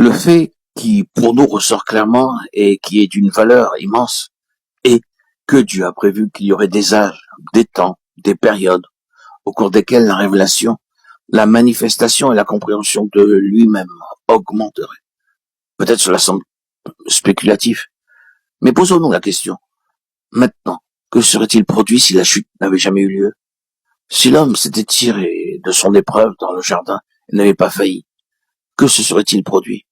Le fait qui, pour nous, ressort clairement et qui est d'une valeur immense est que Dieu a prévu qu'il y aurait des âges, des temps, des périodes au cours desquelles la révélation, la manifestation et la compréhension de lui-même augmenteraient. Peut-être cela semble spéculatif, mais posons-nous la question. Maintenant, que serait-il produit si la chute n'avait jamais eu lieu? Si l'homme s'était tiré de son épreuve dans le jardin et n'avait pas failli, que se serait-il produit?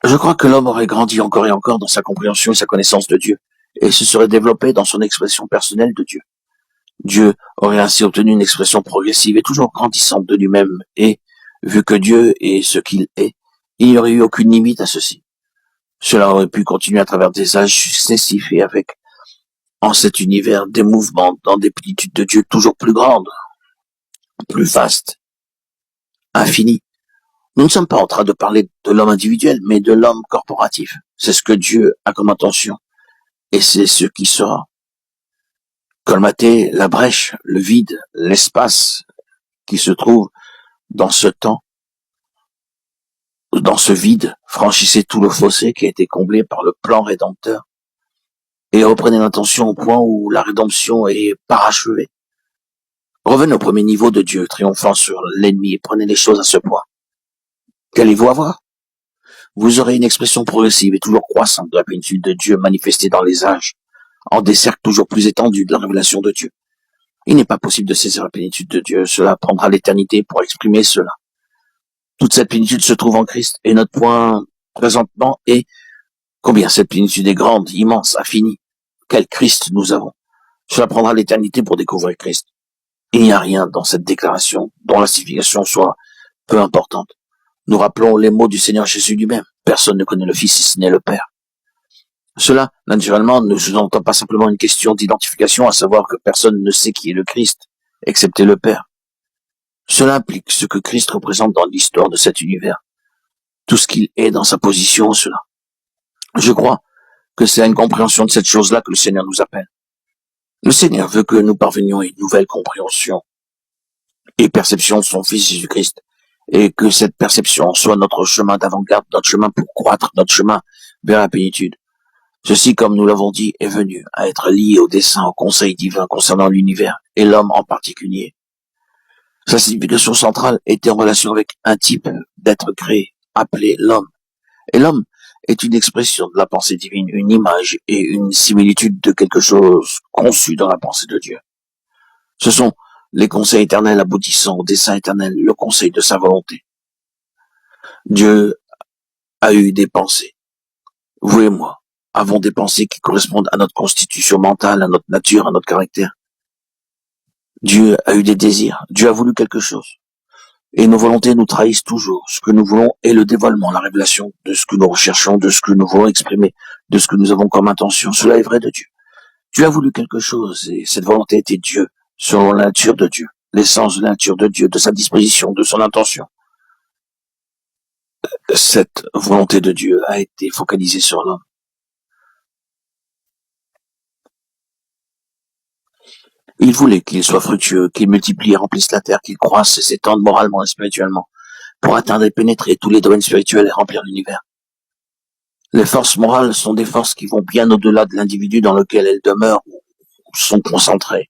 Je crois que l'homme aurait grandi encore et encore dans sa compréhension et sa connaissance de Dieu, et se serait développé dans son expression personnelle de Dieu. Dieu aurait ainsi obtenu une expression progressive et toujours grandissante de lui-même, et, vu que Dieu est ce qu'il est, il n'y aurait eu aucune limite à ceci. Cela aurait pu continuer à travers des âges successifs et avec, en cet univers, des mouvements dans des plénitudes de Dieu toujours plus grandes, plus vastes, infinies. Nous ne sommes pas en train de parler de l'homme individuel, mais de l'homme corporatif. C'est ce que Dieu a comme intention, et c'est ce qui sera. Colmater la brèche, le vide, l'espace qui se trouve dans ce temps, dans ce vide, franchissez tout le fossé qui a été comblé par le plan rédempteur et reprenez l'intention au point où la rédemption est parachevée. Revenez au premier niveau de Dieu, triomphant sur l'ennemi, et prenez les choses à ce point. Qu'allez-vous avoir? Vous aurez une expression progressive et toujours croissante de la plénitude de Dieu manifestée dans les âges, en des cercles toujours plus étendus de la révélation de Dieu. Il n'est pas possible de saisir la plénitude de Dieu, cela prendra l'éternité pour exprimer cela. Toute cette plénitude se trouve en Christ, et notre point présentement est combien cette plénitude est grande, immense, infinie. Quel Christ nous avons. Cela prendra l'éternité pour découvrir Christ. Il n'y a rien dans cette déclaration dont la signification soit peu importante. Nous rappelons les mots du Seigneur Jésus lui-même. Personne ne connaît le Fils si ce n'est le Père. Cela, naturellement, ne sous-entend pas simplement une question d'identification, à savoir que personne ne sait qui est le Christ, excepté le Père. Cela implique ce que Christ représente dans l'histoire de cet univers. Tout ce qu'il est dans sa position, cela. Je crois que c'est à une compréhension de cette chose-là que le Seigneur nous appelle. Le Seigneur veut que nous parvenions à une nouvelle compréhension et perception de son Fils Jésus-Christ, et que cette perception soit notre chemin d'avant-garde, notre chemin pour croître, notre chemin vers la plénitude. Ceci, comme nous l'avons dit, est venu à être lié au dessein, au conseil divin concernant l'univers, et l'homme en particulier. Sa signification centrale était en relation avec un type d'être créé, appelé l'homme. Et l'homme est une expression de la pensée divine, une image et une similitude de quelque chose conçu dans la pensée de Dieu. Ce sont les conseils éternels aboutissant au dessein éternel, le conseil de sa volonté. Dieu a eu des pensées. Vous et moi avons des pensées qui correspondent à notre constitution mentale, à notre nature, à notre caractère. Dieu a eu des désirs. Dieu a voulu quelque chose. Et nos volontés nous trahissent toujours. Ce que nous voulons est le dévoilement, la révélation de ce que nous recherchons, de ce que nous voulons exprimer, de ce que nous avons comme intention. Cela est vrai de Dieu. Dieu a voulu quelque chose et cette volonté était Dieu, selon la nature de Dieu, l'essence de la nature de Dieu, de sa disposition, de son intention. Cette volonté de Dieu a été focalisée sur l'homme. Il voulait qu'il soit fructueux, qu'il multiplie et remplisse la terre, qu'il croisse et s'étende moralement et spirituellement, pour atteindre et pénétrer tous les domaines spirituels et remplir l'univers. Les forces morales sont des forces qui vont bien au-delà de l'individu dans lequel elles demeurent ou sont concentrées.